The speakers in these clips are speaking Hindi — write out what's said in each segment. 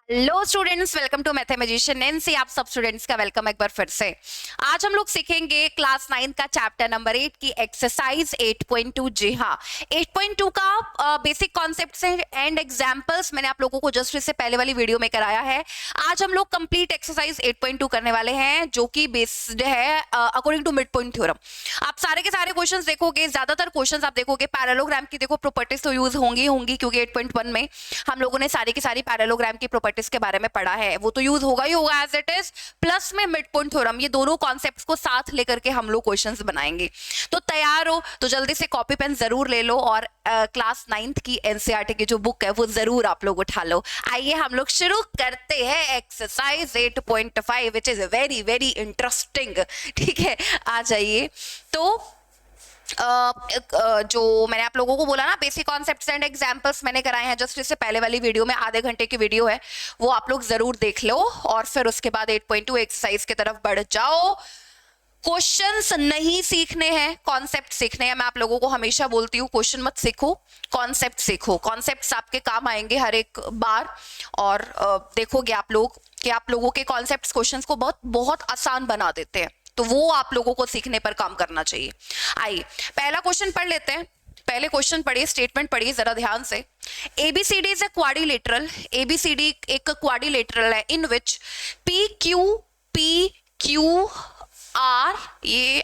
Hello students, welcome to mathematician Nancy. आप सब स्टूडेंट्स का वेलकम एक बार फिर से। आज हम लोग सीखेंगे क्लास 9 का चैप्टर नंबर 8 की एक्सरसाइज 8.2। जी हाँ, 8.2 का बेसिक कॉन्सेप्ट्स एंड एग्जांपल्स मैंने आप लोगों को जस्ट इससे पहले वाली वीडियो में कराया है। आज हम लोग कंप्लीट एक्सरसाइज 8.2 करने वाले हैं, जो कि बेस्ड है according to mid point theorem. आप सारे के सारे क्वेश्चंस देखोगे, ज्यादातर क्वेश्चंस आप देखोगे पैरेललोग्राम की। देखो, प्रॉपर्टीज तो यूज होंगी क्योंकि 8.1 में हम लोगों ने सारी की सारी पैरेललोग्राम की प्रॉपर्टीज के बारे में पढ़ा है, वो तो यूज होगा ही होगा एज इट इज। प्लस में मिड पॉइंट थ्योरम, ये दोनों कॉन्सेप्ट्स को साथ लेकर के हम लोग क्वेश्चंस बनाएंगे। तो तैयार हो तो जल्दी से कॉपी पेन जरूर ले लो और क्लास 9th की एनसीईआरटी की जो बुक है वो जरूर आप लोग उठा लो। आइए हम लोग शुरू करते हैं exercise 8.5 which is very very interesting. ठीक है, आ जाइए। तो जो मैंने आप लोगों को बोला ना, बेसिक कॉन्सेप्ट्स एंड एग्जांपल्स मैंने कराए हैं जस्ट इससे पहले वाली वीडियो में, आधे घंटे की वीडियो है, वो आप लोग जरूर देख लो और फिर उसके बाद 8.2 एक्सरसाइज की तरफ बढ़ जाओ। क्वेश्चंस नहीं सीखने हैं, कॉन्सेप्ट सीखने हैं। मैं आप लोगों को हमेशा बोलती हूँ, क्वेश्चन मत सीखो, कॉन्सेप्ट सीखो। कॉन्सेप्ट्स आपके काम आएंगे हर एक बार, और देखोगे आप लोग कि आप लोगों के कॉन्सेप्ट्स क्वेश्चंस को बहुत बहुत आसान बना देते हैं। तो वो आप लोगों को सीखने पर काम करना चाहिए। आइए पहला क्वेश्चन पढ़ लेते हैं। पहले क्वेश्चन पढ़िए, स्टेटमेंट पढ़िए जरा ध्यान से। ABCD is a quadrilateral. ABCD एक क्वाड्रिलेटरल है in which P Q R, ये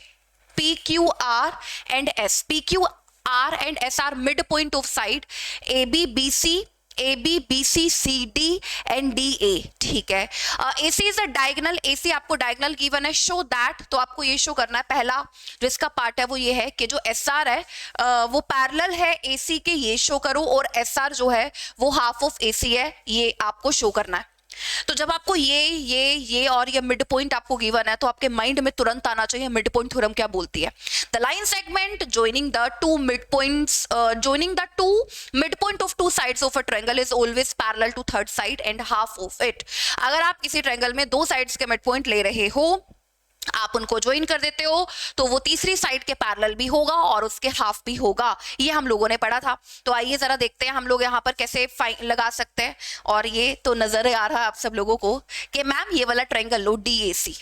P Q R and S, P Q R and S are mid point of side A B B C, A B B C C D and D A. ठीक है, ए सी इज अ डायगनल। ए सी आपको डायगनल गिवन है, शो दैट, तो आपको ये शो करना है। पहला जो इसका पार्ट है वो ये है कि जो एस आर है वो पैरेलल है ए सी के, ये शो करो, और एस आर जो है वो हाफ ऑफ ए सी है, ये आपको शो करना है। तो जब आपको ये और ये मिड पॉइंट आपको गिवन है, तो आपके माइंड में तुरंत आना चाहिए मिड पॉइंट थ्योरम क्या बोलती है। The line segment joining the two midpoints, joining the two midpoint of two sides of a triangle is always parallel to third side and half of it। अगर आप किसी ट्रायंगल में दो साइड्स के मिड पॉइंट ले रहे हो, आप उनको ज्वाइन कर देते हो, तो वो तीसरी साइड के पैरेलल भी होगा और उसके हाफ भी होगा। ये हम लोगों ने पढ़ा था। तो आइए जरा देखते हैं हम लोग यहाँ पर कैसे फाइन लगा सकते हैं। और ये तो नजर आ रहा है आप सब लोगों को कि मैम ये वाला ट्रायंगल लो डीएसी,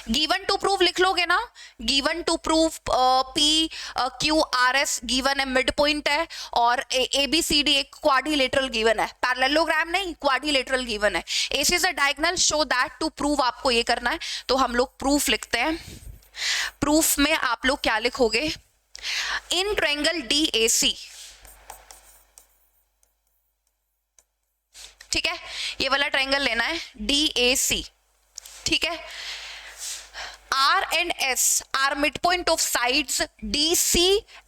गिवन टू प्रूव लिख लोगे ना, given to prove P Q R S given है, मिड पॉइंट है, और ए बी सी डी एक क्वाड्रिलेटरल गिवन है, पैरेललोग्राम नहीं क्वाड्रिलेटरल गिवन है। AC is a diagonal, show that, to prove आपको ये करना है। तो हम लोग प्रूफ लिखते हैं। प्रूफ में आप लोग क्या लिखोगे, इन ट्रायंगल डी ए सी। ठीक है, ये वाला ट्रायंगल लेना है डी ए सी। ठीक है, R and S are midpoint of sides DC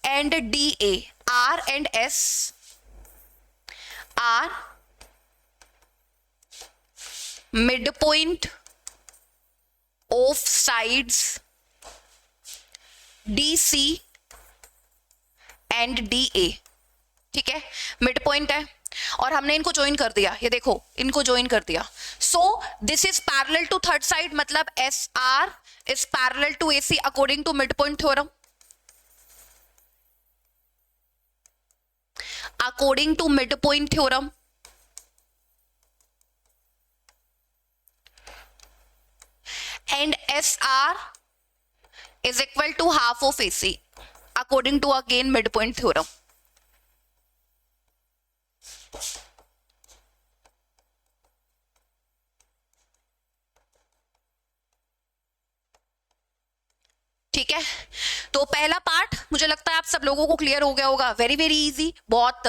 and DA. R and S are midpoint of sides DC and DA। ठीक है, मिड पॉइंट है और हमने इनको ज्वाइन कर दिया, ये देखो इनको ज्वाइन कर दिया। So this is parallel to third side, मतलब S R is parallel to A C according to mid point theorem. According to mid point theorem, and S R is equal to half of A C according to again mid point theorem. ठीक है, तो पहला पार्ट मुझे लगता है आप सब लोगों को क्लियर हो गया होगा। वेरी वेरी इजी, बहुत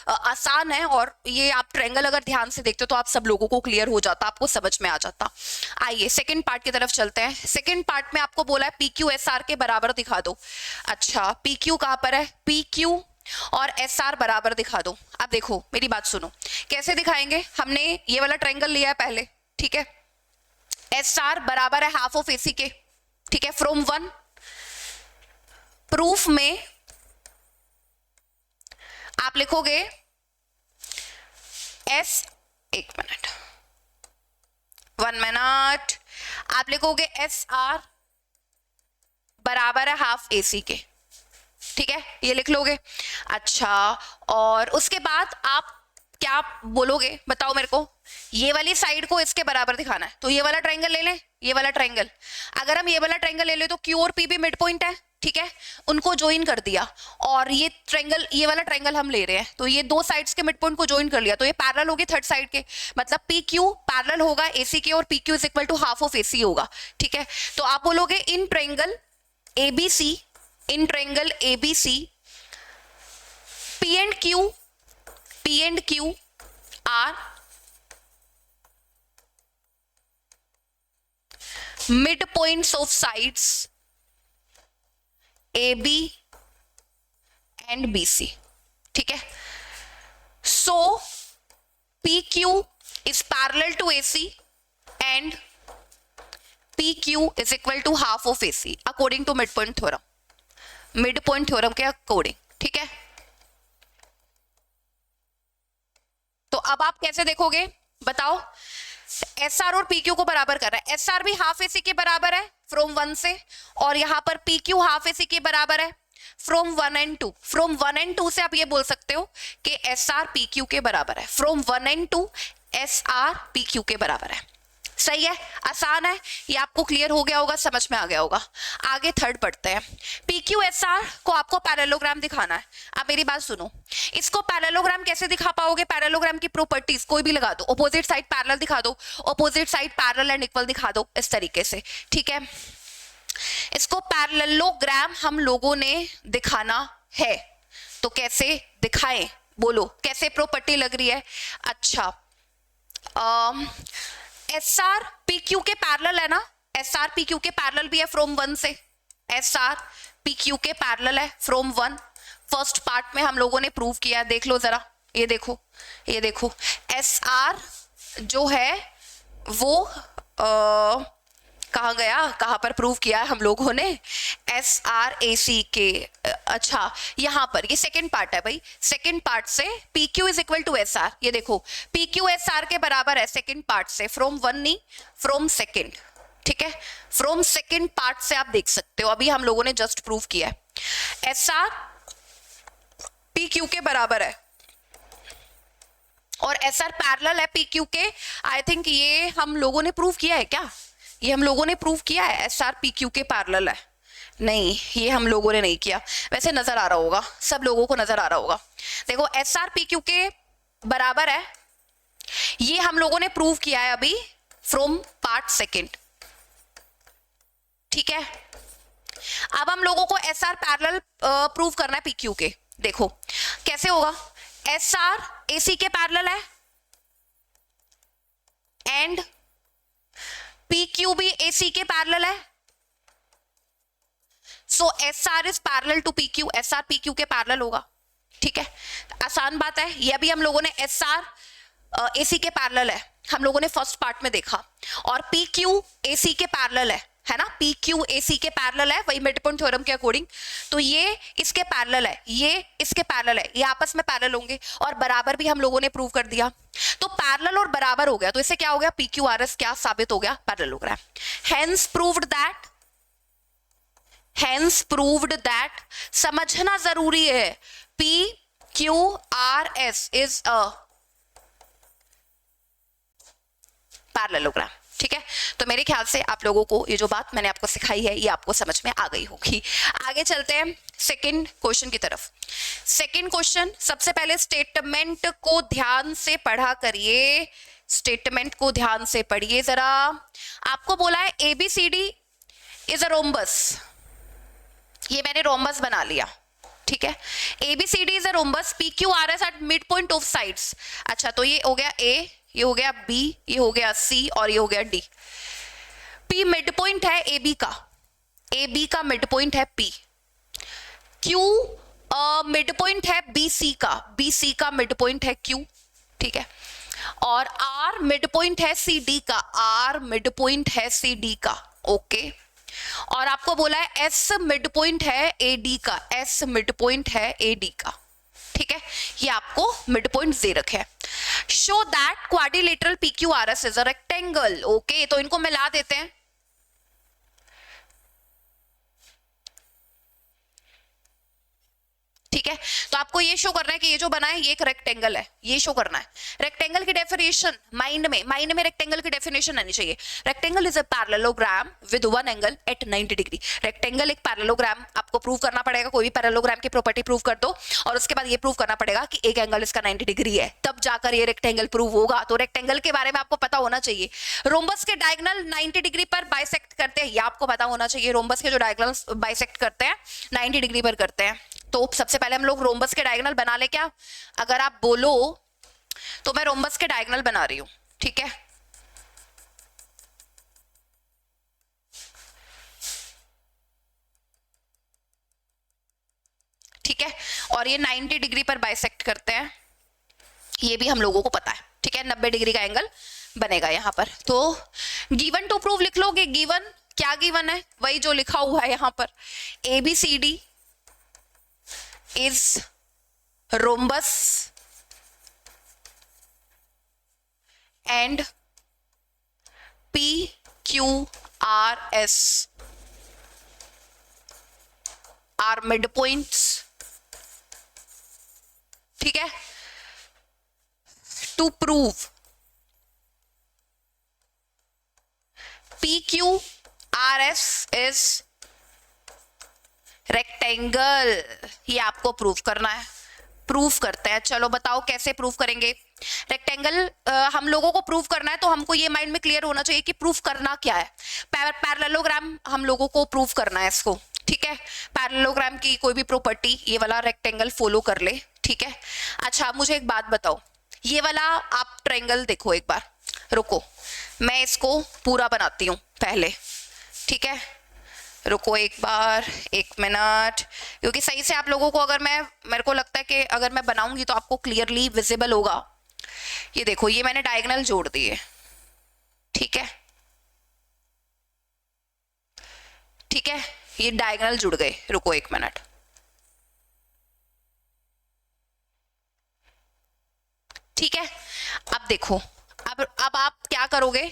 आसान है, और ये आप ट्रायंगल अगर ध्यान से देखते हो तो आप सब लोगों को क्लियर हो जाता, आपको समझ में आ जाता। आइए सेकंड पार्ट की तरफ चलते हैं। सेकंड पार्ट में आपको बोला है पी क्यू एस आर के बराबर दिखा दो। अच्छा, पी क्यू कहां पर है, पी क्यू और एस आर बराबर दिखा दो। अब देखो मेरी बात सुनो, कैसे दिखाएंगे। हमने ये वाला ट्रायंगल लिया है पहले, ठीक है, एस आर बराबर है हाफ ऑफ ए सी के। ठीक है, फ्रॉम वन। प्रूफ में आप लिखोगे एस, एक मिनट, 1 मिनट, आप लिखोगे एस आर बराबर है हाफ ए सी के। ठीक है, ये लिख लोगे। अच्छा, और उसके बाद आप क्या आप बोलोगे, बताओ मेरे को। ये वाली साइड को इसके बराबर दिखाना है, तो ये वाला ट्रायंगल ले लें, ये वाला ट्रायंगल। अगर हम ये वाला ट्रायंगल ले लें तो क्यू और पी भी मिड पॉइंट है, ठीक है, उनको ज्वाइन कर दिया। और ये ट्रायंगल, ये वाला ट्रायंगल हम ले रहे हैं, तो ये दो साइड्स के मिड पॉइंट को ज्वाइन कर लिया, तो ये पैरेलल होगी थर्ड साइड के, मतलब पी क्यू पैरेलल होगा एसी के और P Q is equal to half of AC होगा, ठीक है। तो आप बोलोगे in triangle ABC, in triangle ABC P and Q are midpoints of sides AB and BC, ठीक है। So PQ is parallel to AC and PQ is equal to half of AC according to midpoint theorem, midpoint theorem के अकॉर्डिंग, ठीक है। तो अब आप कैसे देखोगे बताओ। एस आर और पी क्यू को बराबर कर रहा है, एस आर भी हाफ एसी के बराबर है फ्रॉम 1 से, और यहां पर पी क्यू हाफ एसी के बराबर है फ्रॉम 1 and 2। फ्रॉम 1 and 2 से आप ये बोल सकते हो कि एस आर पी क्यू के बराबर है, from 1 and 2 S R P Q के बराबर है। सही है, आसान है, ये आपको क्लियर हो गया होगा, समझ में आ गया होगा। आगे थर्ड पढ़ते हैं। PQSR को आपको पैरेललोग्राम दिखाना है। अब मेरी बात सुनो, इसको पैरेललोग्राम कैसे दिखा पाओगे, पैरेललोग्राम की प्रॉपर्टीज कोई भी लगा दो, अपोजिट साइड पैरेलल दिखा दो, opposite side parallel and equal दिखा दो, इस तरीके से, ठीक है। इसको पैरेललोग्राम हम लोगों ने दिखाना है, तो कैसे दिखाएं, बोलो कैसे प्रॉपर्टी लग रही है। अच्छा, एस आर पी क्यू के पैरेलल है ना, एस आर पी क्यू के पैरेलल भी है फ्रॉम 1 से, एस आर पी क्यू के पैरेलल है फ्रॉम 1। फर्स्ट पार्ट में हम लोगों ने प्रूव किया, देख लो जरा, ये देखो, ये देखो, एस आर जो है वो कहाँ गया, कहाँ पर प्रूव किया हम लोगों ने, एस आर ए सी के। अच्छा, यहाँ पर ये सेकंड पार्ट है भाई, सेकंड पार्ट से P Q is equal to S R, ये देखो पी क्यू एस आर के बराबर है सेकंड पार्ट से, फ्रॉम 1 नहीं, फ्रॉम सेकंड, ठीक है, फ्रॉम सेकंड पार्ट से आप देख सकते हो, अभी हम लोगों ने जस्ट प्रूव किया है एस आर पी क्यू के बराबर है, और एस आर पैरेलल है पी क्यू के। आई थिंक ये हम लोगों ने प्रूव किया है क्या, ये हम लोगों ने प्रूव किया है एस आर पी क्यू के पैरेलल है, नहीं ये हम लोगों ने नहीं किया, वैसे नजर आ रहा होगा, सब लोगों को नजर आ रहा होगा। देखो एस आर पी क्यू के बराबर है, ये हम लोगों ने प्रूव किया है अभी फ्रॉम पार्ट सेकंड, ठीक है। अब हम लोगों को एस आर पैरेलल प्रूव करना है पी क्यू के, देखो कैसे होगा, एस आर ए सी के पैरेलल है एंड पी क्यू भी ए सी के पैरेलल है, so S R is parallel to P Q, S R P Q के पैरेलल होगा, ठीक है। आसान बात है, ये अभी हम लोगों ने एस आर ए सी के पैरेलल है, हम लोगों ने फर्स्ट पार्ट में देखा, और पी क्यू ए सी के पैरेलल है ना, पी क्यू ए सी के पैरेलल है, वही मिडपॉइंट थ्योरम के अकॉर्डिंग, तो ये इसके पैरेलल है, ये इसके पैरेलल है, ये आपस में पैरेलल होंगे, और बराबर भी हम लोगों ने प्रूव कर दिया, तो पैरेलल और बराबर हो गया, तो इससे क्या हो गया, पी क्यू आर एस क्या साबित हो गया, parallelogram. Hence proved that, hence proved that, समझना जरूरी है, P Q R S is a parallelogram, ठीक है। तो मेरे ख्याल से आप लोगों को ये जो बात मैंने आपको सिखाई है ये आपको समझ में आ गई होगी। आगे चलते हैं सेकंड क्वेश्चन की तरफ। सेकंड क्वेश्चन, सबसे पहले स्टेटमेंट को ध्यान से पढ़ा करिए, स्टेटमेंट को ध्यान से पढ़िए जरा। आपको बोला है एबीसीडी इज अ रोम्बस, ये मैंने रोम्बस बना लिया, ठीक है। ABCD is a rhombus, P Q R S at mid point of sides. अच्छा, तो ये हो गया ए, ये हो गया बी, ये हो गया सी, और ये हो गया डी। पी मिड पॉइंट है ए बी का, ए बी का मिड पॉइंट है पी। क्यू मिड पॉइंट है बी सी का, बी सी का मिड पॉइंट है क्यू, ठीक है। और आर मिड पॉइंट है सी डी का, आर मिड पॉइंट है सी डी का, ओके। और आपको बोला है एस मिड पॉइंट है ए डी का, एस मिड पॉइंट है ए डी का, ठीक है। ये आपको मिड पॉइंट दे रखे हैं। Show that quadrilateral P Q R S is a rectangle, okay, तो इनको मिला देते हैं। ठीक है, तो आपको ये शो करना है कि ये जो बना है ये एक रेक्टेंगल है, ये शो करना है। रेक्टेंगल की डेफिनेशन माइंड में रेक्टेंगल की डेफिनेशन आनी चाहिए। Rectangle is a parallelogram with one angle at 90 degree. Rectangle एक पैरेललोग्राम, आपको प्रूव करना पड़ेगा, कोई भी पैरेललोग्राम की प्रॉपर्टी प्रूव कर दो और उसके बाद ये प्रूव करना पड़ेगा कि एक एंगल इसका 90 डिग्री है, तब जाकर ये रेक्टेंगल प्रूव होगा। तो रेक्टेंगल के बारे में आपको पता होना चाहिए। रोम्बस के डायगोनल 90 डिग्री पर बाइसेक्ट करते हैं, ये आपको पता होना चाहिए। रोम्बस के जो डायगोनल बाइसेक्ट करते हैं 90 डिग्री पर करते हैं। तो सबसे पहले हम लोग रोम्बस के डायगोनल बना ले क्या? अगर आप बोलो तो मैं रोम्बस के डायगोनल बना रही हूं, ठीक है। ठीक है, और ये 90 डिग्री पर बाइसेक्ट करते हैं, ये भी हम लोगों को पता है, ठीक है। 90 डिग्री का एंगल बनेगा यहां पर। तो गिवन टू प्रूव लिख लोगे। गिवन क्या गिवन है? वही जो लिखा हुआ है यहां पर, ABCD is rhombus and PQRS are midpoints, ठीक है। To prove PQRS is rectangle, ये आपको प्रूव करना है। प्रूव करते हैं, चलो बताओ कैसे प्रूव करेंगे। रेक्टेंगल हम लोगों को प्रूव करना है, तो हमको ये माइंड में क्लियर होना चाहिए कि प्रूव करना क्या है। पैरेललोग्राम हम लोगों को प्रूव करना है इसको, ठीक है। पैरेललोग्राम की कोई भी प्रॉपर्टी ये वाला रेक्टेंगल फॉलो कर ले, ठीक है। अच्छा मुझे एक बात बताओ, ये वाला आप ट्रायंगल देखो एक बार, रुको मैं इसको पूरा बनाती हूँ पहले, ठीक है। रुको एक बार, 1 मिनट, क्योंकि सही से आप लोगों को अगर मेरे को लगता है कि अगर मैं बनाऊंगी तो आपको क्लियरली विजिबल होगा। ये देखो, ये मैंने डायगोनल जोड़ दिए, ठीक है, ठीक है, ये डायगोनल जुड़ गए। रुको 1 मिनट, ठीक है। अब देखो, अब आप क्या करोगे,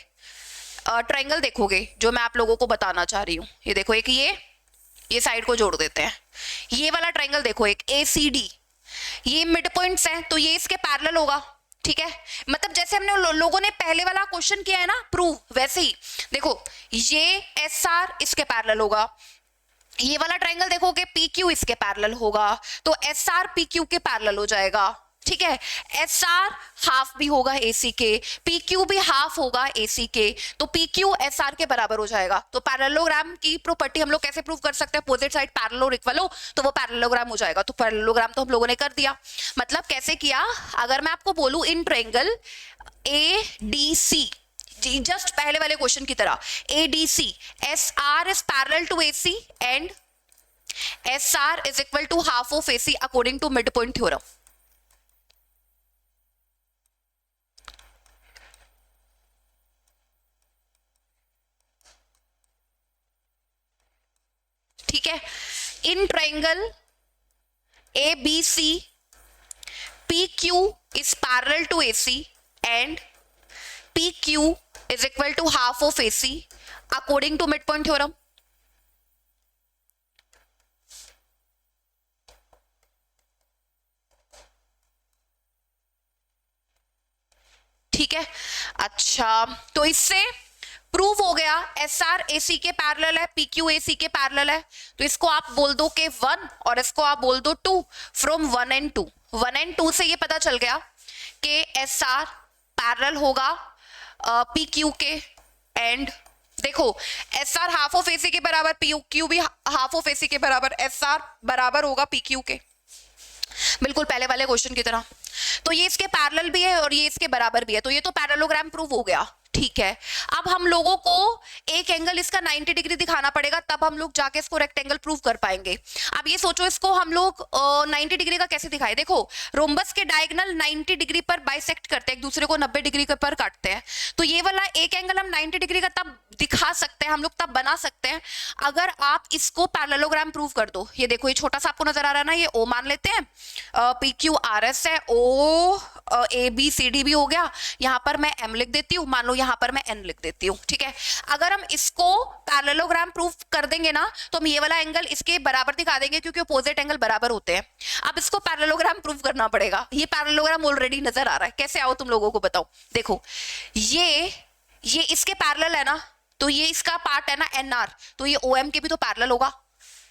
ट्रायंगल देखोगे जो मैं आप लोगों को बताना चाह रही हूँ। ये देखो, एक ये साइड को जोड़ देते हैं। ये वाला ट्रायंगल देखो, एक ACD, ये मिड पॉइंट्स हैं, तो ये इसके पैरेलल होगा, ठीक है। मतलब जैसे हमने लोगों ने पहले वाला क्वेश्चन किया है ना प्रूव, वैसे ही देखो ये SR इसके पैरेलल होगा। ये वाला ट्रायंगल देखोगे PQ इसके पैरेलल होगा, तो SR PQ के पैरेलल हो जाएगा, ठीक है। SR हाफ भी होगा AC के, PQ भी हाफ होगा AC के, तो PQ SR के बराबर हो जाएगा। तो पैरेललोग्राम की प्रॉपर्टी हम लोग कैसे प्रूव कर सकते हैं? अपोजिट साइड पैरेलल और इक्वल हो तो वो पैरेललोग्राम हो जाएगा। तो पैरेललोग्राम तो हम लोगों ने कर दिया। मतलब कैसे किया? अगर मैं आपको बोलूं इन ट्रायंगल ADC, जस्ट पहले वाले क्वेश्चन की तरह, ADC SR is parallel to AC and SR is equal to half of AC according to midpoint theorem. ठीक है, in triangle ABC PQ is parallel to AC and PQ is equal to half of AC according to midpoint theorem. ठीक है, अच्छा तो इससे प्रूव हो गया SR AC के पैरेलल है, PQ AC के पैरेलल है, तो इसको आप बोल दो कि 1 और इसको आप बोल दो 2। फ्रॉम 1 and 2, 1 and 2 से ये पता चल गया कि SR पैरेलल होगा PQ के, एंड देखो SR हाफ ऑफ AC के बराबर, PQ भी हाफ ऑफ AC के बराबर, SR बराबर होगा PQ के, बिल्कुल पहले वाले क्वेश्चन की तरह। तो ये इसके पैरेलल भी है और ये इसके बराबर भी है, तो ये तो पैरेललोग्राम प्रूव हो गया, ठीक है। अब हम लोगों को एक एंगल इसका 90 डिग्री दिखाना पड़ेगा, तब हम लोग जाके इसको रेक्टेंगल प्रूव कर पाएंगे। अब ये सोचो इसको हम लोग 90 डिग्री का कैसे दिखाए। देखो रोम्बस के डायगोनल 90 डिग्री पर बाइसेक्ट करते हैं, एक दूसरे को 90 डिग्री पर काटते हैं, तो ये वाला एक एंगल हम 90 डिग्री का तब दिखा सकते हैं हम लोग, तब बना सकते हैं अगर आप इसको पैरेललोग्राम प्रूव कर दो। ये देखो, ये छोटा सा आपको नजर आ रहा है ना, ये ओ मान लेते हैं, पी क्यू आर एस है, ओ ए बी सी डी भी हो गया, यहां पर मैं एम लिख देती हूँ, मान लो यहां पर मैं एन लिख देती हूँ, ठीक है। अगर हम इसको पैरेललोग्राम प्रूव कर देंगे ना, तो हम ये वाला एंगल इसके बराबर दिखा देंगे, क्योंकि अपोजिट एंगल बराबर होते हैं। अब इसको पैरेललोग्राम प्रूव करना पड़ेगा। ये पैरेललोग्राम ऑलरेडी नजर आ रहा है, कैसे आओ तुम लोगों को बताओ। देखो, ये इसके पैरेलल है ना, तो ये इसका पार्ट है ना एन आर, तो ये ओ एम के भी तो पैरेलल होगा,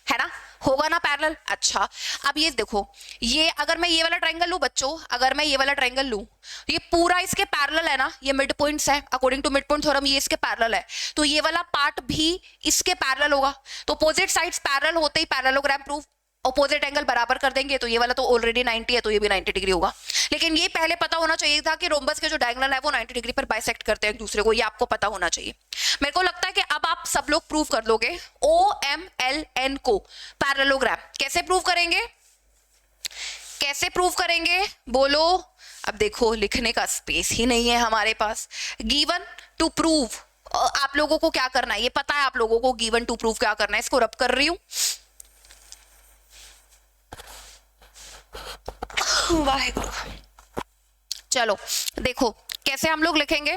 है ना, होगा ना पैरेलल। अच्छा, अब ये देखो, ये अगर मैं ये वाला ट्रायंगल लूं बच्चों, अगर मैं ये वाला ट्रायंगल लूं, ये पूरा इसके पैरेलल है ना, ये मिड पॉइंट्स है, according to mid point theorem ये इसके पैरेलल है, तो ये वाला पार्ट भी इसके पैरेलल होगा। तो अपोजिट साइड्स पैरेलल होते ही पैरेललोग्राम प्रूव, अपोजिट एंगल बराबर कर देंगे, तो ये वाला तो ऑलरेडी 90 है, तो ये भी 90 डिग्री होगा। लेकिन ये पहले पता होना चाहिए था कि रोम्बस के जो डायगोनल है वो 90 डिग्री पर बाइसेक्ट करते हैं एक दूसरे को, ये आपको पता होना चाहिए। मेरे को लगता है कि अब आप सब लोग प्रूव कर लोगे ओ एम एल एन को पैरेललोग्राम। कैसे प्रूव करेंगे, कैसे प्रूव करेंगे बोलो। अब देखो, लिखने का स्पेस ही नहीं है हमारे पास। गिवन टू प्रूव, आप लोगों को क्या करना है ये पता है, आप लोगों को गिवन टू प्रूव क्या करना है। इसको रब कर रही हूं, वाहेगुरु। चलो देखो कैसे हम लोग लिखेंगे,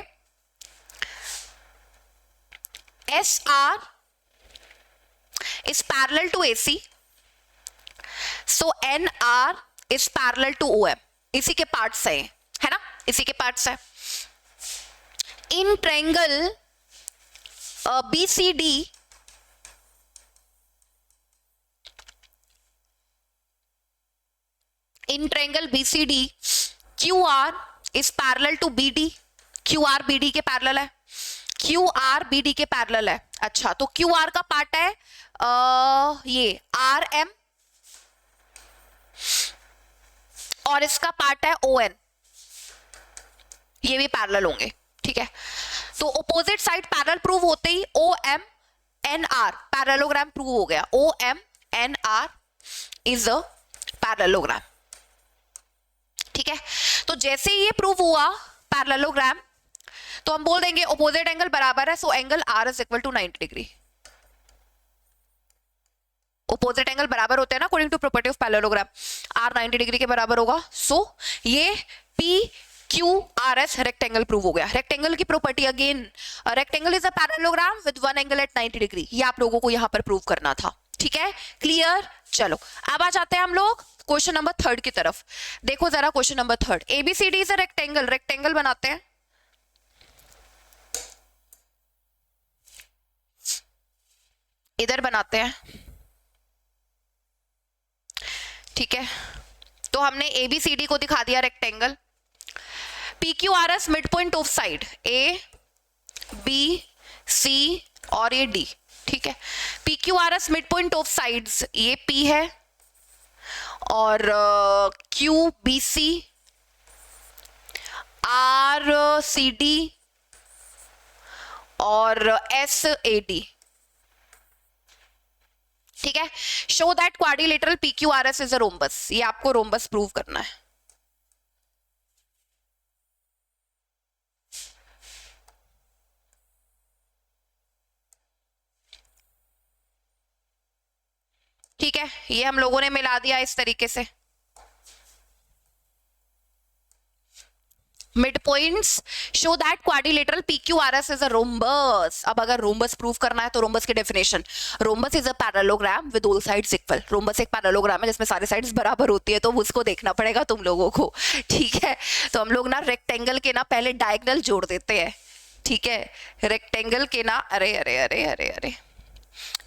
S R is parallel to A C, so N R is parallel to O M. इसी के पार्ट्स है ना, इसी के पार्ट्स है। In triangle B C D, in triangle BCD QR is parallel to BD, QR BD के पैरेलल है, QR BD के पैरेलल है। अच्छा, तो QR का पार्ट है ये RM और इसका पार्ट है ON, ये भी पैरेलल होंगे, ठीक है। तो अपोजिट साइड पैरेलल प्रूव होते ही OM NR पैरेललोग्राम प्रूव हो गया। OM NR is a parallelogram, ठीक है। तो जैसे ये प्रूव हुआ पैरेललोग्राम, तो हम बोल देंगे अपोजिट एंगल बराबर है, so angle R is equal to 90 degree. Opposite angle बराबर होते हैं ना according to property of parallelogram, R 90 degree के बराबर होगा, सो ये P Q R S rectangle prove हो गया। रेक्टेंगल की property again, rectangle is a parallelogram with one angle at 90 degree, ये आप लोगों को यहां पर प्रूव करना था, ठीक है, क्लियर। चलो अब आ जाते हैं हम लोग क्वेश्चन नंबर 3 की तरफ। देखो जरा question number 3, ABCD is a rectangle, rectangle बनाते हैं, इधर बनाते हैं, ठीक है। तो हमने एबीसीडी को दिखा दिया rectangle, P Q R S mid point of side A B C और ये डी, ठीक है। P Q R S mid point of sides, ये पी है और Q B C, R C D और एस ए डी, ठीक है। Show that quadrilateral P Q R S is a rhombus, ये आपको रोम्बस प्रूव करना है। ठीक है, ये हम लोगों ने मिला दिया इस तरीके से। Mid points show that quadrilateral PQRS is a rhombus. अब अगर रोम्बस प्रूव करना है तो रोम्बस की definition, rhombus is a parallelogram with all sides equal. Rhombus एक पैरेललोग्राम है जिसमें सारी साइड्स बराबर होती है, तो उसको देखना पड़ेगा तुम लोगों को, ठीक है। तो हम लोग ना रेक्टेंगल के ना पहले डायगोनल जोड़ देते हैं, ठीक है। रेक्टेंगल के ना अरे अरे अरे अरे अरे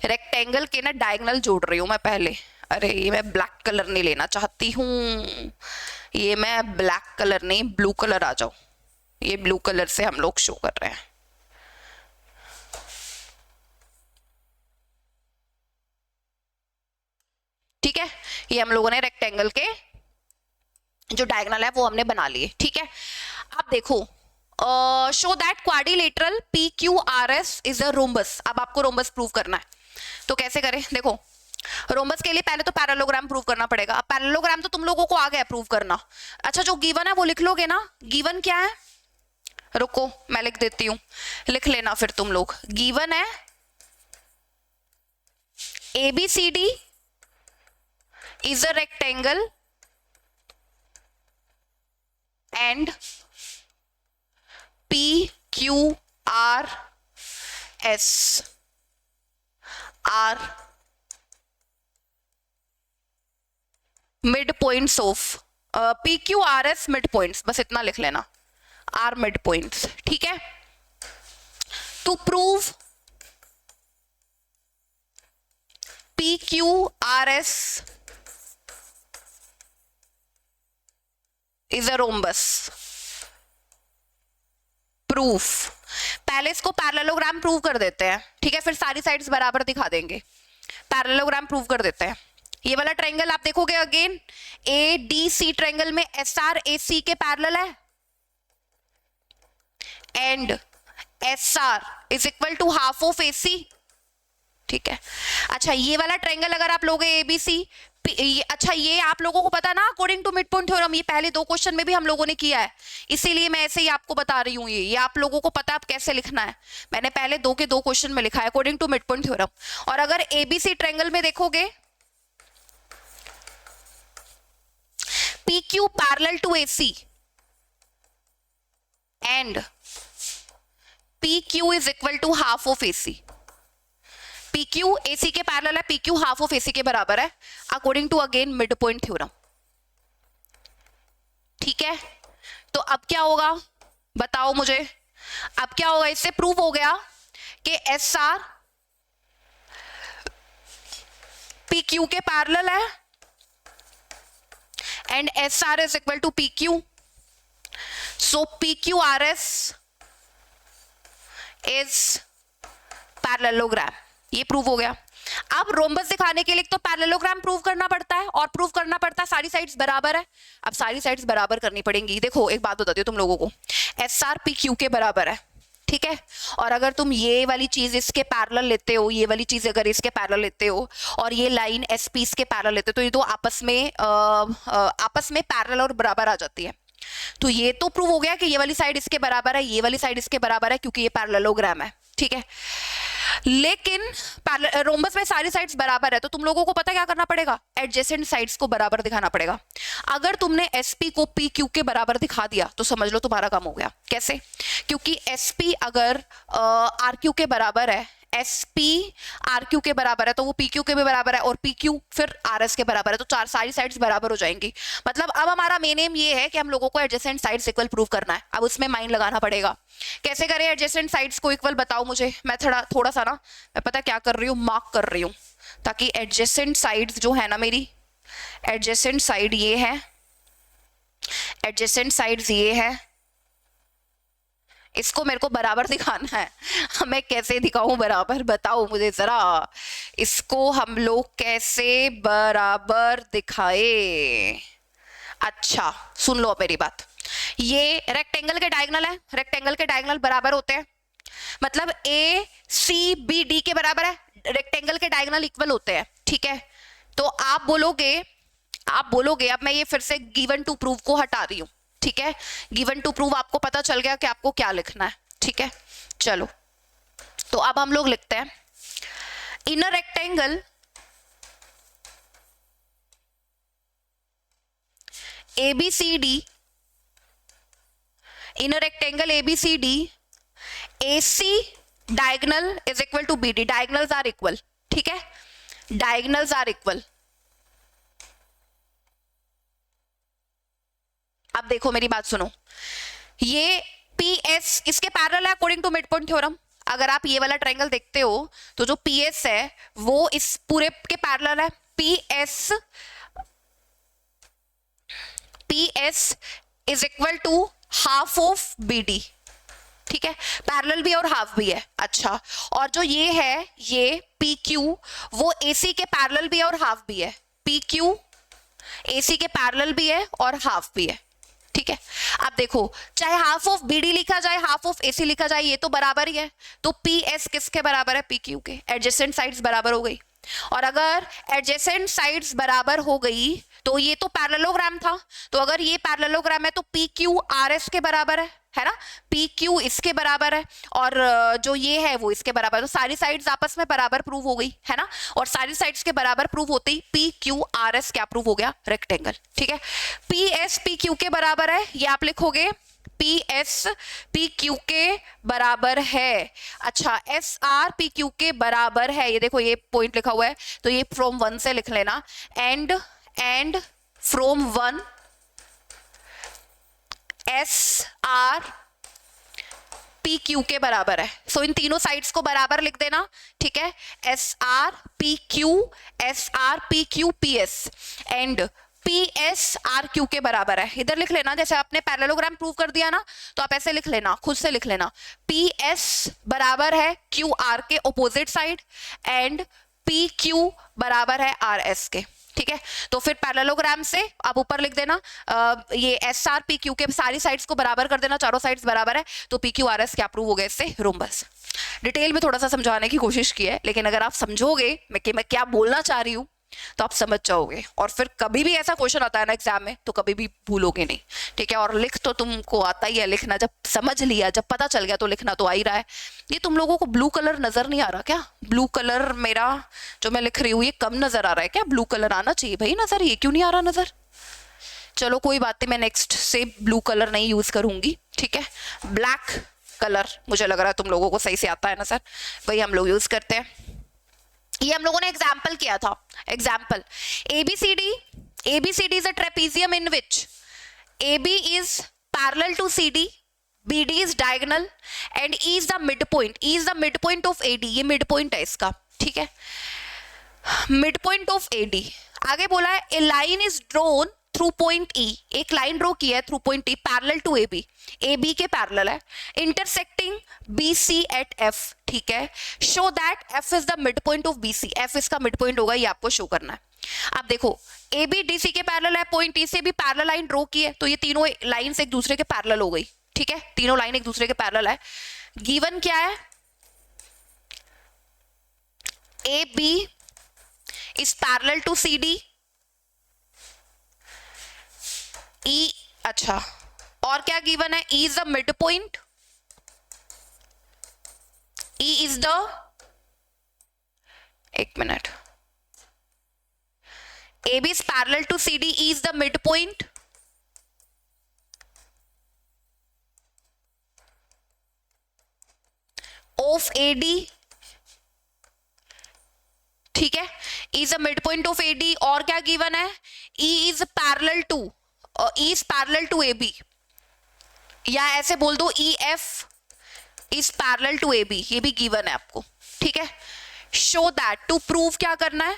रेक्टेंगल के ना डायगोनल जोड़ रही हूं मैं पहले। अरे ये मैं ब्लैक कलर नहीं लेना चाहती हूँ, ये मैं ब्लैक कलर नहीं ब्लू कलर आ जाओ, ये ब्लू कलर से हम लोग शो कर रहे हैं। ठीक है, ये हम लोगों ने रेक्टेंगल के जो डायगोनल है वो हमने बना लिए, ठीक है। अब देखो show that quadrilateral PQRS is a rhombus. अब आपको रोम्बस प्रूव करना है, तो कैसे करें? देखो रोम्बस के लिए पहले तो पैरेललोग्राम प्रूव करना पड़ेगा। अब पैरेललोग्राम तो तुम लोगों को आ गया प्रूव करना। अच्छा जो गिवन है वो लिख लोगे ना, गिवन क्या है? रुको मैं लिख देती हूं, लिख लेना फिर तुम लोग। गिवन है ABCD is a rectangle and PQRS are midpoints of PQRS midpoints, बस इतना लिख लेना, are midpoints, ठीक है। To prove PQRS is a rhombus, proof. पहले इसको पैरेललोग्राम प्रूव कर देते हैं, ठीक है, फिर सारी साइड्स बराबर दिखा देंगे। पैरेललोग्राम प्रूव कर देते हैं। ये वाला ट्रायंगल आप देखोगे अगेन ADC ट्रायंगल में SR AC के पैरेलल है and SR is equal to half of AC, ठीक है। अच्छा ये वाला ट्रायंगल अगर आप लोगे ABC, अच्छा ये आप लोगों को पता ना according to mid point theorem, ये पहले 2 क्वेश्चन में भी हम लोगों ने किया है, इसीलिए मैं ऐसे ही आपको बता रही हूँ। ये आप लोगों को पता आप कैसे लिखना है, मैंने पहले 2 के 2 क्वेश्चन में लिखा है according to mid point theorem. और अगर ABC ट्रायंगल में देखोगे PQ parallel to AC and PQ is equal to half of AC। PQ AC के पैरेलल है, PQ हाफ ऑफ AC के बराबर है according to again mid point theorem, ठीक है। तो अब क्या होगा बताओ मुझे, अब क्या होगा, इससे प्रूव हो गया कि SR PQ के पैरेलल है and SR is equal to PQ, so PQRS is parallelogram, ये प्रूव हो गया। अब रोम्बस दिखाने के लिए तो पैरेललोग्राम प्रूव करना पड़ता है और प्रूव करना पड़ता है सारी साइड्स बराबर है। अब सारी साइड्स बराबर करनी पड़ेंगी। देखो एक बात बताती हूँ तुम लोगों को, SR PQ के बराबर है, ठीक है, और अगर तुम ये वाली चीज इसके पैरेलल लेते हो, ये वाली चीज अगर इसके पैरेलल लेते हो और ये लाइन SP इसके पैरेलल लेते हो, तो ये तो आपस में पैरेलल और बराबर आ जाती है। तो ये तो प्रूव हो गया कि ये वाली साइड इसके बराबर है, ये वाली साइड इसके बराबर है, क्योंकि ये पैरेललोग्राम है, ठीक है। लेकिन रोम्बस में सारी साइड्स बराबर है, तो तुम लोगों को पता क्या करना पड़ेगा, एडजेसेंट साइड्स को बराबर दिखाना पड़ेगा। अगर तुमने SP को PQ के बराबर दिखा दिया तो समझ लो तुम्हारा काम हो गया। कैसे? क्योंकि SP अगर RQ के बराबर है, SP RQ के बराबर है, तो वो PQ के भी बराबर है और PQ फिर RS के बराबर है, तो सारी साइड्स बराबर हो जाएंगी। मतलब अब हमारा मेन एम ये है कि हम लोगों को एडजेसेंट साइड्स इक्वल प्रूव करना है। अब उसमें माइंड लगाना पड़ेगा, कैसे करें एडजेसेंट साइड्स को इक्वल, बताओ मुझे। मैं थोड़ा सा ना मैं पता क्या कर रही हूँ, मार्क कर रही हूँ, ताकि एडजेसेंट साइड्स जो है ना मेरी, एडजेसेंट साइड ये है, एडजेसेंट साइड्स ये है, इसको मेरे को बराबर दिखाना है। मैं कैसे दिखाऊं बराबर, बताओ मुझे जरा, इसको हम लोग कैसे बराबर दिखाए। अच्छा सुन लो मेरी बात, ये रेक्टेंगल के डायगोनल है, रेक्टेंगल के डायगोनल बराबर होते हैं, मतलब ACBD के बराबर है, रेक्टेंगल के डायगोनल इक्वल होते हैं, ठीक है। तो आप बोलोगे अब मैं ये फिर से गिवन टू प्रूव को हटा रही हूं, ठीक है। गिवन टू प्रूव आपको पता चल गया कि आपको क्या लिखना है, ठीक है। चलो तो अब हम लोग लिखते हैं in a rectangle ABCD, in a rectangle ABCD AC diagonal is equal to BD, diagonals are equal, ठीक है, डायगोनल्स आर इक्वल। अब देखो मेरी बात सुनो, ये PS इसके पैरेलल है according to mid point theorem. अगर आप ये वाला ट्रायंगल देखते हो तो जो PS है वो इस पूरे के पैरेलल है। PS is equal to half of BD, ठीक है, पैरेलल भी और हाफ भी है। अच्छा, और जो ये है ये PQ वो AC के पैरेलल भी है और हाफ भी है, PQ AC के पैरेलल भी है और हाफ भी है, ठीक है। अब देखो चाहे हाफ ऑफ BD लिखा जाए हाफ ऑफ AC लिखा जाए, ये तो बराबर ही है। तो PS किसके बराबर है? PQ के। एडजेसेंट साइड्स बराबर हो गई, और अगर एडजेसेंट साइड्स बराबर हो गई तो ये तो पैरेललोग्राम था, तो अगर ये पैरेललोग्राम है तो पी क्यू आर एस के बराबर है ना, पी क्यू इसके बराबर है और जो ये है वो इसके बराबर, तो सारी साइड्स आपस में बराबर प्रूव हो गई है ना, और सारी साइड्स के बराबर प्रूव होते ही पी क्यू आर एस क्या प्रूव हो गया, रेक्टेंगल। ठीक है, पी एस पी क्यू के बराबर है, ये आप लिखोगे पी एस पी क्यू के बराबर है। अच्छा, एस आर पी क्यू के बराबर है, ये देखो ये पॉइंट लिखा हुआ है, तो ये फ्रॉम वन से लिख लेना, and from one S R P Q के बराबर है। सो इन तीनों साइड्स को बराबर लिख देना। ठीक है, S R P Q P S and P S R Q के बराबर है। इधर लिख लेना, जैसे आपने पैरेललोग्राम प्रूव कर दिया ना, तो आप ऐसे लिख लेना, खुद से लिख लेना, पी एस बराबर है क्यू आर के opposite side and P Q बराबर है आर एस के। ठीक है, तो फिर पैरेललोग्राम से आप ऊपर लिख देना ये एस आर पी क्यू के सारी साइड्स को बराबर कर देना, चारों साइड्स बराबर है, तो पी क्यू आर एस क्या प्रूव हो गया इससे, रोम्बस। डिटेल में थोड़ा सा समझाने की कोशिश की है, लेकिन अगर आप समझोगे मैं क्या बोलना चाह रही हूँ तो आप समझ जाओगे, और फिर कभी भी ऐसा क्वेश्चन आता है ना एग्जाम में तो कभी भी भूलोगे नहीं। ठीक है, और लिख तो तुमको आता ही है लिखना, जब समझ लिया, जब पता चल गया तो लिखना तो आ ही रहा है। ये तुम लोगों को ब्लू कलर नजर नहीं आ रहा क्या? ब्लू कलर मेरा जो मैं लिख रही हूँ ये कम नजर आ रहा है क्या? ब्लू कलर आना चाहिए भाई नजर, ये क्यों नहीं आ रहा नजर? चलो कोई बात नहीं, मैं नेक्स्ट से ब्लू कलर नहीं यूज करूंगी। ठीक है, ब्लैक कलर मुझे लग रहा है तुम लोगों को सही से आता है ना सर, वही हम लोग यूज करते हैं। ये हम लोगों ने एग्जाम्पल किया था, example ABCD is a trapezium in which AB is parallel to CD, BD is diagonal and E is the midpoint. E is the midpoint of AD, ये midpoint है इसका। ठीक है, midpoint of AD। आगे बोला है a line is drawn through point E, एक लाइन ड्रॉ की है through point E parallel to AB के पैरेलल है, इंटरसेक्टिंग BC एट F। ठीक है, show that F is the mid point of BC, F इसका मिड पॉइंट होगा, ये आपको शो करना है। अब देखो AB DC के पैरेलल है, पॉइंट E से भी पैरेलल लाइन ड्रॉ की है, तो ये तीनों लाइंस एक दूसरे के पैरेलल हो गई। ठीक है, तीनों लाइन एक दूसरे के पैरेलल है। गिवन क्या है, AB is parallel to CD, E, अच्छा, और क्या गिवन है, E is the mid point, E is the, एक minute, AB is parallel to CD, E is the midpoint, of AD। ठीक है, E is the midpoint of AD, और क्या गिवन है, E is parallel to, E is parallel to AB, या ऐसे बोल दो EF is parallel to AB, ये भी गिवन है आपको। ठीक है, शो दैट, टू प्रूव क्या करना है,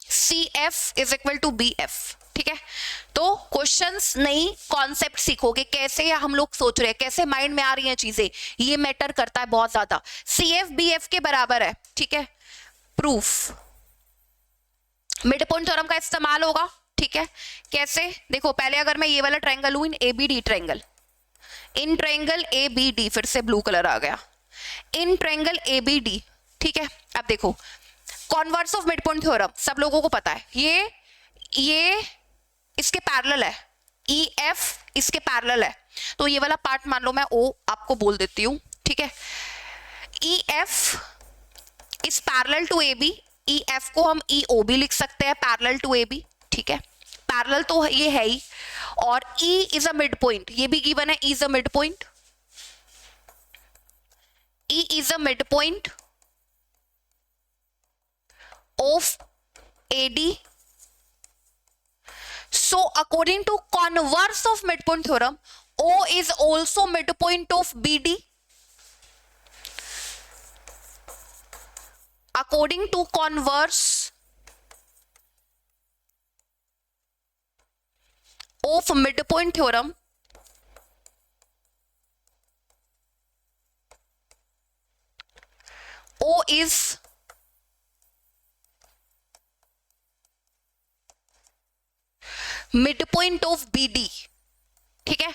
CF is equal to BF। ठीक है, तो क्वेश्चंस नहीं कॉन्सेप्ट सीखोगे, कैसे हम लोग सोच रहे हैं, कैसे माइंड में आ रही हैं चीजें, ये मैटर करता है बहुत ज्यादा। CF BF के बराबर है। ठीक है, प्रूफ मिड पॉइंट थ्योरम का इस्तेमाल होगा। ठीक है, कैसे, देखो पहले अगर मैं ये वाला ट्रायंगल लूं, इन ABD triangle, in triangle ABD, फिर से ब्लू कलर आ गया, इन ट्रायंगल ABD। ठीक है, अब देखो converse of mid point theorem सब लोगों को पता है, ये इसके पैरेलल है, EF इसके पैरेलल है, तो ये वाला पार्ट मान लो मैं O आपको बोल देती हूं। ठीक है, EF is parallel to AB, EF को हम EO भी लिख सकते हैं, पैरेलल टू AB। ठीक है, पैरेलल तो ये है ही, और E is a mid point, ये भी गिवन है, E is a mid point, E is a mid point of AD. So according to converse of midpoint theorem, O is also midpoint of BD. According to converse of midpoint theorem, O is mid point of BD। ठीक है,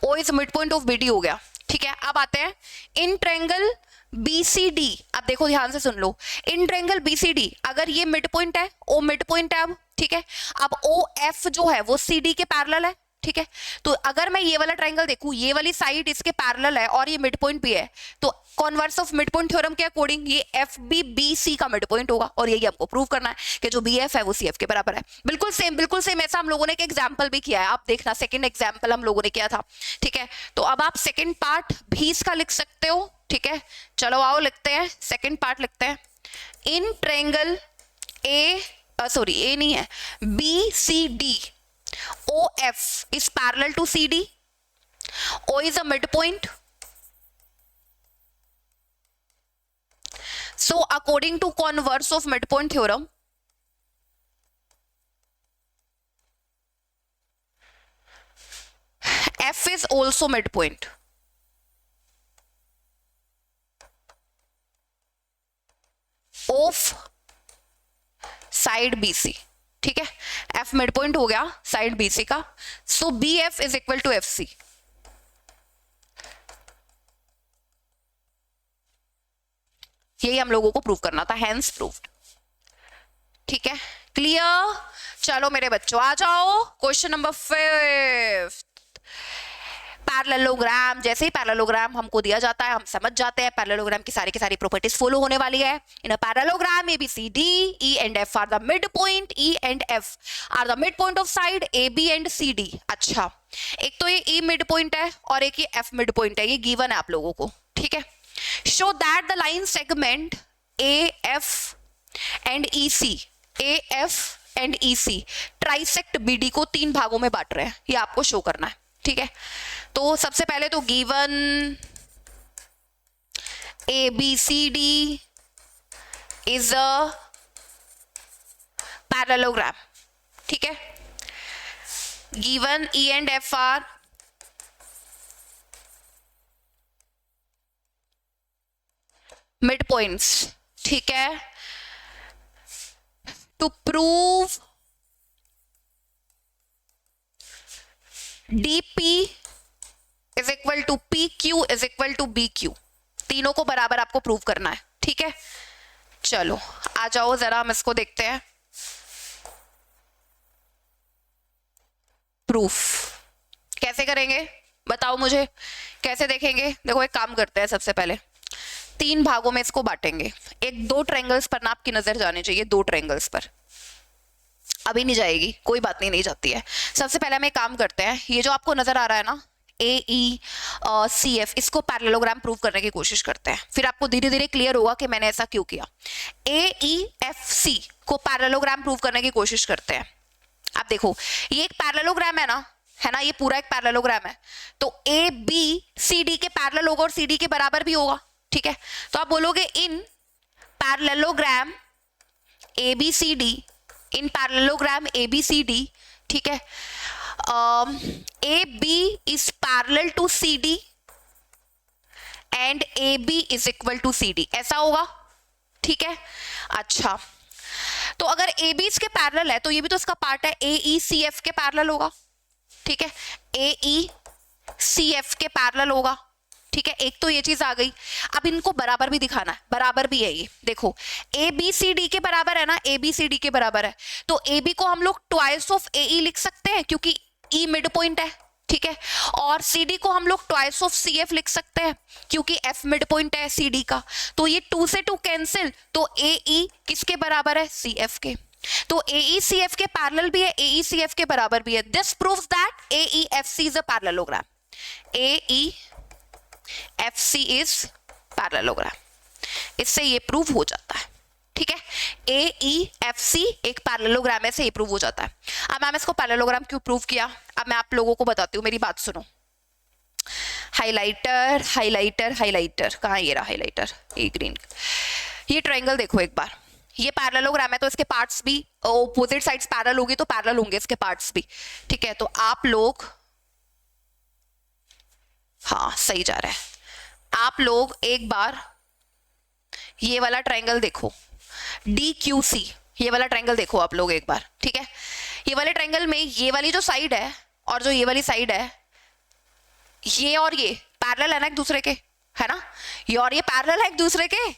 O is mid point of BD हो गया। ठीक है, अब आते हैं इन ट्रायंगल BCD, अब देखो ध्यान से सुन लो, इन ट्रायंगल BCD अगर ये मिड पॉइंट है, O मिड पॉइंट है अब, ठीक है, अब OF जो है वो CD के पैरेलल है, ठीक है, तो अगर मैं ये वाला ट्रायंगल देखूं, ये वाली साइड इसके पैरेलल है और ये मिड पॉइंट भी है, तो converse of mid point theorem के अकॉर्डिंग ये FBBC का मिड पॉइंट होगा, और यही आपको प्रूव करना है कि जो BF है वो CF के बराबर है। बिल्कुल सेम ऐसा हम लोगों ने एक एग्जाम्पल भी किया है, आप देखना, सेकेंड एग्जाम्पल हम लोगों ने किया था, ठीक है। तो अब आप सेकेंड पार्ट भी इसका लिख सकते हो, ठीक है, चलो आओ लिखते हैं, सेकेंड पार्ट लिखते हैं। इन ट्रायंगल ए नहीं है, BCD, OF is parallel to CD, O is a midpoint, so according to converse of midpoint theorem, F is also midpoint of side BC, ठीक है, F मिड पॉइंट हो गया साइड BC का, so BF is equal to FC। यही हम लोगों को प्रूव करना था, हैंस प्रूव्ड, ठीक है, क्लियर। चलो मेरे बच्चों आ जाओ, क्वेश्चन नंबर 5। पैरेललोग्राम, जैसे ही पैरेललोग्राम हमको दिया जाता है हम समझ जाते हैं पैरेललोग्राम की सारी प्रॉपर्टीज फॉलो होने वाली है। In a parallelogram ABCD, E and F are the mid point, E and F are the mid point of side AB and CD। अच्छा, एक तो ये E मिड पॉइंट है और एक ये F मिड पॉइंट है, ये गिवन है आप लोगों को, ठीक है। Show that the line segment AF and EC trisect BD को 3 भागों में बांट रहे हैं, ये आपको शो करना है, ठीक है। तो सबसे पहले तो given ABCD is a parallelogram, ठीक है, given E and F are midpoints, ठीक है। To prove DP is equal to PQ is equal to BQ, तीनों को बराबर आपको प्रूव करना है, ठीक है। चलो आ जाओ जरा हम इसको देखते हैं, प्रूफ कैसे करेंगे बताओ मुझे, कैसे देखेंगे। देखो एक काम करते हैं, सबसे पहले 3 भागों में इसको बांटेंगे, एक 2 ट्रायंगल्स पर ना आपकी नजर जानी चाहिए, 2 ट्रायंगल्स पर, अभी नहीं जाएगी कोई बात नहीं जाती है। सबसे पहले हम एक काम करते हैं, ये जो आपको नजर आ रहा है ना AECF, इसको पैरेललोग्राम प्रूव करने की कोशिश करते हैं, फिर आपको धीरे धीरे क्लियर होगा कि मैंने ऐसा क्यों किया। AEFC को पैरेललोग्राम प्रूव करने की कोशिश करते हैं। आप देखो ये एक पैरेललोग्राम है ना, ये पूरा एक पैरेललोग्राम है, तो ABCD के पैरेलल होगा और CD के बराबर भी होगा, ठीक है। तो आप बोलोगे इन पैरेललोग्राम ABCD, ठीक है, AB is parallel to CD and AB is equal to CD, ऐसा होगा, ठीक है। अच्छा, तो अगर AB इसके पैरेलल है तो ये भी तो इसका पार्ट है, AECF के पैरेलल होगा, ठीक है, AECF के पैरेलल होगा, ठीक है। एक तो ये चीज आ गई, अब इनको बराबर भी दिखाना है, बराबर भी है ये, देखो ABCD के बराबर है ना, ABCD के बराबर है, तो AB को हम लोग ट्वाइस ऑफ AE लिख सकते हैं क्योंकि E मिड पॉइंट है, ठीक है, और CD को हम लोग ट्वाइस ऑफ CF लिख सकते हैं क्योंकि F मिड पॉइंट है CD का, तो ये 2 से 2 कैंसिल, तो AE किसके बराबर है, CF के, तो AECF के पैरेलल भी है, AECF के बराबर भी है। This proves that AEFC is a parallelogram, AEFC is parallelogram, इससे ये प्रूव हो जाता है, ठीक है। AEFC एक पैरेललोग्राम है, से ये प्रूव हो जाता है। अब मैम इसको पैरेललोग्राम क्यों प्रूव किया, अब मैं आप लोगों को बताती हूँ, मेरी बात सुनो। हाइलाइटर कहाँ, ये रहा हाइलाइटर, ये ग्रीन, ये ट्रायंगल देखो एक बार, ये पैरेललोग्राम है तो इसके पार्ट्स भी ऑपोजिट साइड्स पैरेलल होगी तो पैरेलल होंगे इसके पार्ट्स भी, ठीक है। तो आप लोग, हाँ सही जा रहा है, आप लोग एक बार ये वाला ट्रायंगल देखो DQC, ये वाला ट्रायंगल देखो आप लोग एक बार, ठीक है। ये वाले ट्रायंगल में ये वाली जो साइड है और जो ये वाली साइड है, ये और ये पैरेलल है ना एक दूसरे के, है ना, ये और ये पैरेलल है एक दूसरे के,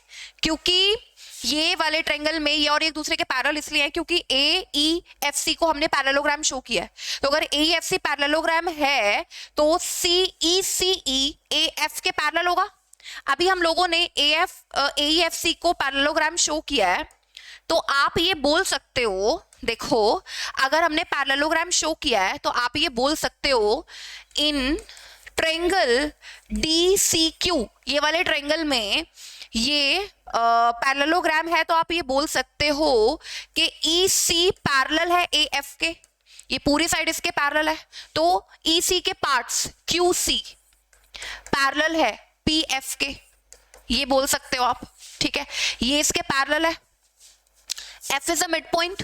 क्योंकि ये वाले ट्रायंगल में ये और एक दूसरे के पैरेलल इसलिए है क्योंकि ए ई एफ सी को हमने पैरेललोग्राम शो किया है। तो अगर ए एफ सी पैरेललोग्राम है तो सी ई ए एफ के पैरेलल होगा। अभी हम लोगों ने ए ई एफ सी को पैरेललोग्राम शो किया है, तो आप ये बोल सकते हो, देखो अगर हमने पैरेललोग्राम शो किया है तो आप ये बोल सकते हो in triangle D C Q, ये वाले ट्रायंगल में ये पैरेललोग्राम है, तो आप ये बोल सकते हो कि ई सी पैरेलल है ए एफ के, ये पूरी साइड इसके पैरेलल है, तो ई सी के पार्ट्स क्यू सी पैरेलल है पी एफ के, ये बोल सकते हो आप। ठीक है, ये इसके पैरेलल है, F is a mid point.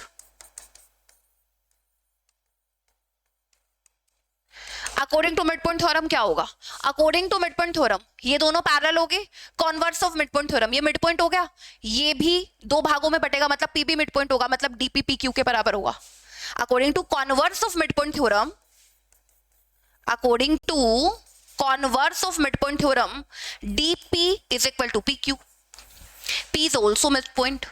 According to mid point theorem क्या होगा, according to mid point theorem ये दोनों पैरेलल हो गए, converse of mid point theorem ये मिड पॉइंट हो गया, ये भी दो भागों में बटेगा, मतलब पी भी मिड पॉइंट होगा, मतलब डीपी पी क्यू के बराबर होगा। According to converse of mid point theorem, according to converse of mid point theorem DP is equal to P Q, P is also mid point.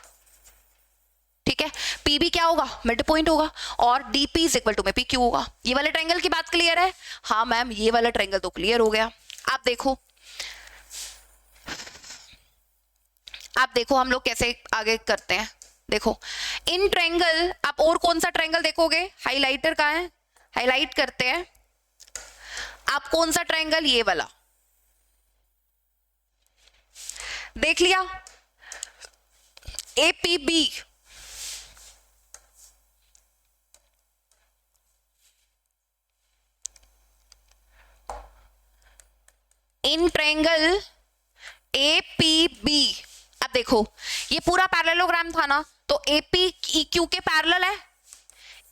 ठीक है, पी भी क्या होगा, मिड पॉइंट होगा, और डीपी इज इक्वल टू में पी क्यू होगा। ये वाले ट्रायंगल की बात क्लियर है? हाँ मैम, ये वाला ट्रायंगल तो क्लियर हो गया। आप देखो हम लोग कैसे आगे करते हैं। देखो इन ट्रायंगल, आप और कौन सा ट्रायंगल देखोगे, हाइलाइटर कहाँ है, हाईलाइट करते हैं। आप कौन सा ट्रायंगल, ये वाला देख लिया, A P B, in triangle A P B. अब देखो ये पूरा पैरेललोग्राम था ना, तो ए पी ई क्यू के पैरेलल है,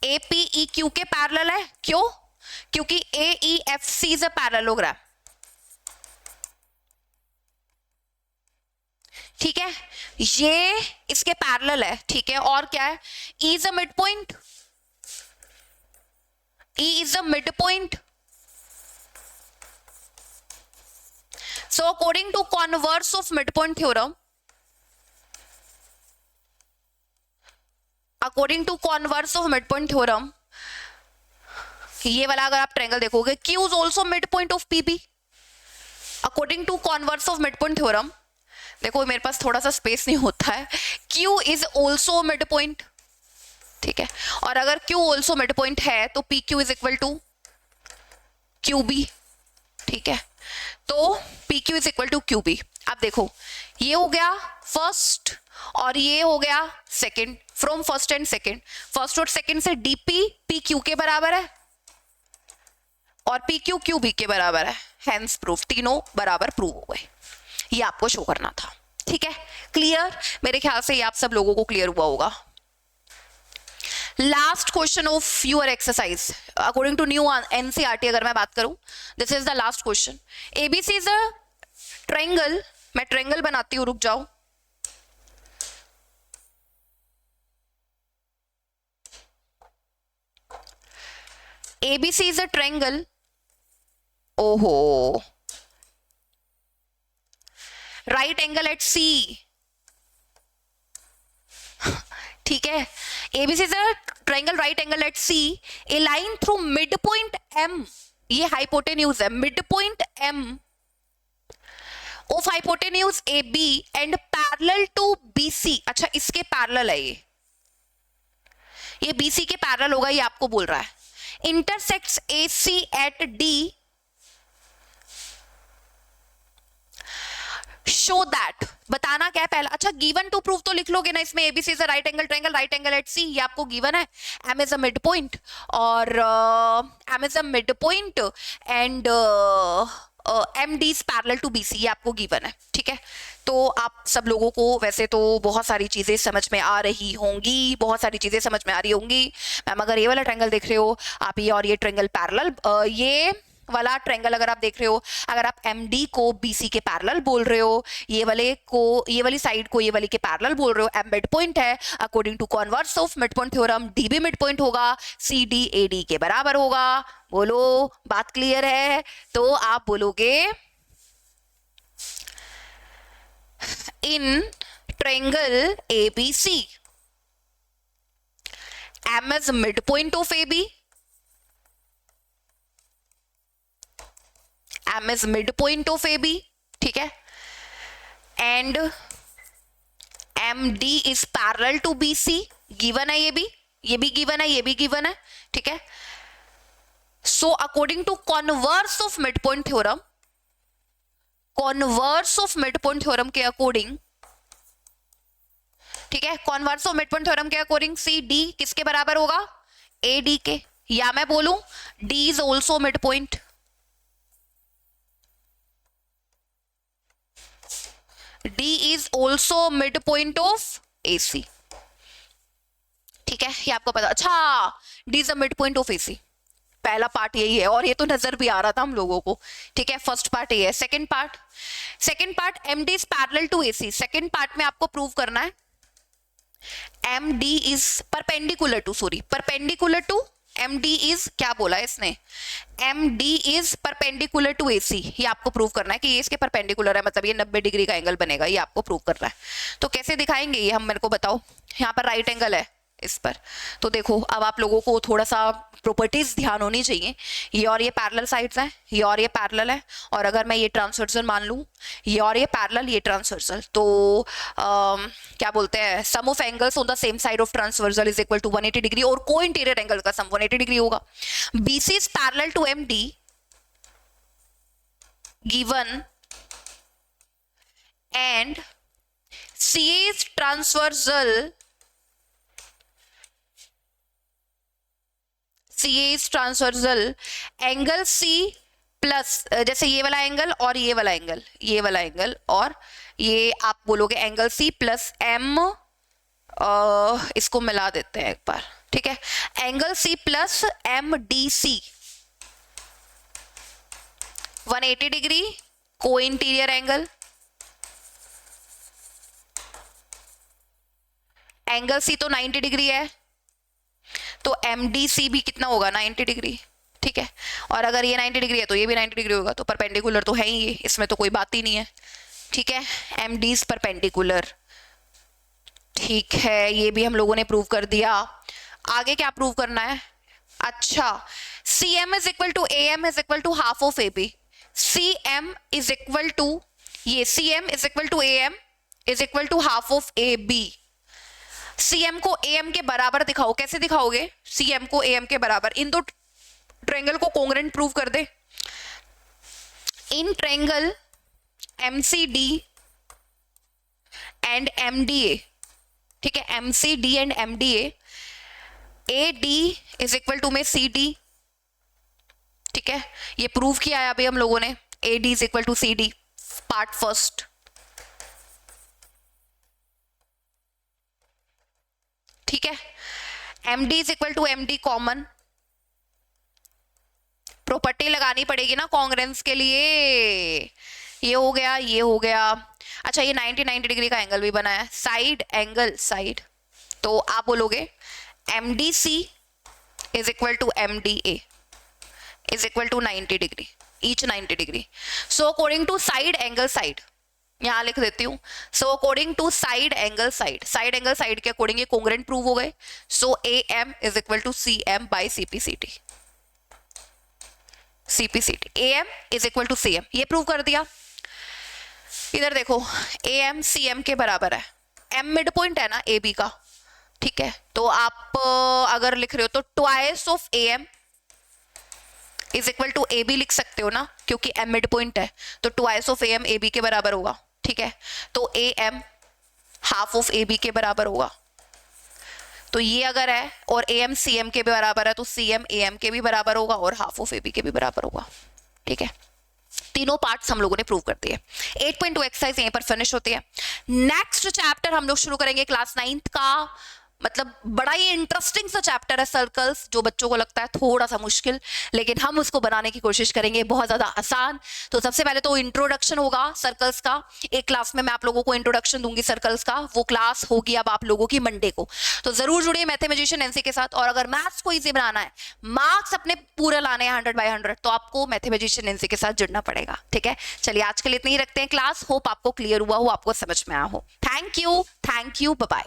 ए पी ई क्यू के पैरेलल है, क्यों, क्योंकि A E F C is a parallelogram. ठीक है, ये इसके पैरेलल है। ठीक है, और क्या है, E is a mid point, E is a mid point. So according to converse of midpoint theorem, according to converse of midpoint theorem, ये वाला अगर आप ट्रायंगल देखोगे, Q is also midpoint of PB. According to converse of midpoint theorem, देखो मेरे पास थोड़ा सा स्पेस नहीं होता है, Q is also midpoint. ठीक है, और अगर Q also midpoint है तो PQ is equal to QB. ठीक है, तो PQ is equal to QB। अब देखो ये हो गया फर्स्ट और ये हो गया second, from first and second, first और सेकंड से DP PQ के बराबर है और PQ QB के बराबर है, हेंस प्रूफ, तीनों बराबर प्रूव हो गए। ये आपको शो करना था। ठीक है, क्लियर, मेरे ख्याल से ये आप सब लोगों को क्लियर हुआ होगा। Last question of your exercise according to new NCERT अगर मैं बात करूं, this is the last question. ABC is a triangle, मैं ट्रायंगल बनाती हूं, रुक जाओ। एबीसी इज अ ट्रायंगल, ओहो, राइट एंगल एट सी। ठीक है, ABC is a triangle right angle at C, a line through midpoint M, ये hypotenuse है, midpoint M of hypotenuse AB and parallel to BC। अच्छा, इसके पैरेलल है ये BC के पैरेलल होगा, ये आपको बोल रहा है। intersects AC at D, show that, बताना क्या है पहला। अच्छा, गिवन टू प्रूफ तो लिख लोगे ना इसमें, ABC is a right angle triangle, right angle at C, ये आपको गिवन है। M is a mid point और M is a mid point and M D is parallel to BC, ये आपको गिवन है। ठीक है, तो आप सब लोगों को वैसे तो बहुत सारी चीजें समझ में आ रही होंगी, बहुत सारी चीजें समझ में आ रही होंगी। मैम अगर ये वाला ट्रायंगल देख रहे हो आप, ये और ये ट्रायंगल पैरेलल, ये वाला ट्रायंगल अगर आप देख रहे हो, अगर आप MD को BC के पैरेलल बोल रहे हो, ये वाले को, ये वाली साइड को ये वाली के पैरेलल बोल रहे हो, M मिड पॉइंट है, according to converse of mid point theorem D भी मिड पॉइंट होगा, CD AD के बराबर होगा। बोलो, बात क्लियर है? तो आप बोलोगे in triangle ABC. M is midpoint of AB. M is midpoint of AB. ठीक है. And MD is parallel to BC. Given है ये भी गिवन है, ये भी गिवन है. ठीक है. So according to converse of midpoint theorem, converse of midpoint theorem के अकॉर्डिंग, ठीक है, कॉन्वर्स ऑफ मिडपॉइंट थ्योरम के अकॉर्डिंग सी डी किसके बराबर होगा? ए डी के. या मैं बोलूं D is also mid point. D is also mid point of A C. ठीक है, ये आपको पता. अच्छा, D is a mid point of A C. पहला पार्ट यही है, और ये तो नजर भी आ रहा था हम लोगों को. ठीक है, फर्स्ट पार्ट ये है. Second part M D is parallel to A C. Second part में आपको प्रूव करना है M D is perpendicular to M D is, क्या बोला इसने, M D is perpendicular to A C. ये आपको प्रूव करना है कि ये इसके परपेंडिकुलर है, मतलब ये 90 डिग्री का एंगल बनेगा. ये आपको प्रूव करना है. तो कैसे दिखाएंगे ये, हम मेरे को बताओ. यहाँ पर राइट एंगल है इस पर. तो देखो, अब आप लोगों को थोड़ा सा प्रॉपर्टीज ध्यान होनी चाहिए. ये और ये पैरेलल साइड्स हैं, ये और ये पैरेलल है. और अगर मैं ये ट्रांसवर्सल मान लूं, ये और ये पैरेलल, ये ट्रांसवर्सल, तो क्या बोलते हैं, sum of angles on the same side of transversal is equal to 180 degree. और को इंटीरियर एंगल का सम 180 डिग्री होगा. BC is parallel to M D given and C is transversal. C is transversal. Angle C plus, जैसे ये वाला एंगल और ये वाला एंगल और ये आप बोलोगे एंगल सी प्लस एम, इसको मिला देते हैं एक बार. ठीक है, angle C plus M D C 180 degree को इंटीरियर एंगल. एंगल सी तो 90 डिग्री है, तो एम डी सी भी कितना होगा, 90 डिग्री. ठीक है, और अगर ये 90 डिग्री है तो ये भी 90 डिग्री होगा. तो परपेंडिकुलर तो है ही ये, इसमें तो कोई बात ही नहीं है. ठीक है, एम डी इज परपेंडिकुलर. ठीक है, ये भी हम लोगों ने प्रूव कर दिया. आगे क्या प्रूव करना है? अच्छा, C M is equal to A M is equal to half of A B. C M is equal to, ये C M is equal to A M is equal to half of A B. CM को एएम के बराबर दिखाओ. कैसे दिखाओगे सीएम को एएम के बराबर? इन दो ट्रायंगल को कॉन्ग्रुएंट प्रूव कर दे. In triangle MCD and MDA. ठीक है, MCD and MDA, A D is equal to में सी डी. ठीक है, ये प्रूव किया है अभी हम लोगों ने. A D is equal to C D, part first. ठीक है, M D is equal to M D common. Property लगानी पड़ेगी ना कॉन्ग्रेंस के लिए. ये हो गया, ये हो गया. अच्छा, ये 90 डिग्री का एंगल भी बना है. साइड एंगल, साइड, तो आप बोलोगे M D C is equal to M D A is equal to 90 degree, each 90 degree. So according to side angle side, यहां लिख देती हूं. So according to side angle side के अकॉर्डिंग ये कॉन्ग्रुएंट प्रूव हो गए. So A M is equal to C M by CPCT. A M is equal to C M, ये प्रूव कर दिया. इधर देखो, ए एम सी एम के बराबर है. एम मिड पॉइंट है ना ए बी का. ठीक है, तो आप अगर लिख रहे हो तो twice of A M is equal to A B लिख सकते हो ना, क्योंकि एम मिड पॉइंट है. तो twice of A M A B के बराबर होगा. ठीक है, तो A M half of A B के बराबर होगा. तो ये अगर है और ए एम सी एम के भी बराबर है, तो सी एम ए एम के भी बराबर होगा और हाफ ऑफ ए बी के भी बराबर होगा. ठीक है, तीनों पार्ट्स हम लोगों ने प्रूव कर दिए. 8.2 एक्सरसाइज यहीं पर फिनिश होती है. नेक्स्ट चैप्टर हम लोग शुरू करेंगे क्लास 9th का मतलब बड़ा ही इंटरेस्टिंग सा चैप्टर है सर्कल्स, जो बच्चों को लगता है थोड़ा सा मुश्किल, लेकिन हम उसको बनाने की कोशिश करेंगे बहुत ज्यादा आसान। तो सबसे पहले तो इंट्रोडक्शन होगा सर्कल्स का। एक क्लास में मैं आप लोगों को इंट्रोडक्शन दूंगी सर्कल्स का, वो क्लास होगी अब आप लोगों की मंडे को। तो जरूर जुड़िए मैथमेजिशियन एनसी के साथ। और अगर मैथ्स को इजी बनाना है, मार्क्स अपने पूरे लाने हैं 100/100, तो आपको मैथमेजिशियन एनसी के साथ जुड़ना पड़ेगा। ठीक है, चलिए आज के लिए इतना ही रखते हैं क्लास। होप आपको क्लियर हुआ हो, आपको समझ में आया हो। Thank you, bye bye.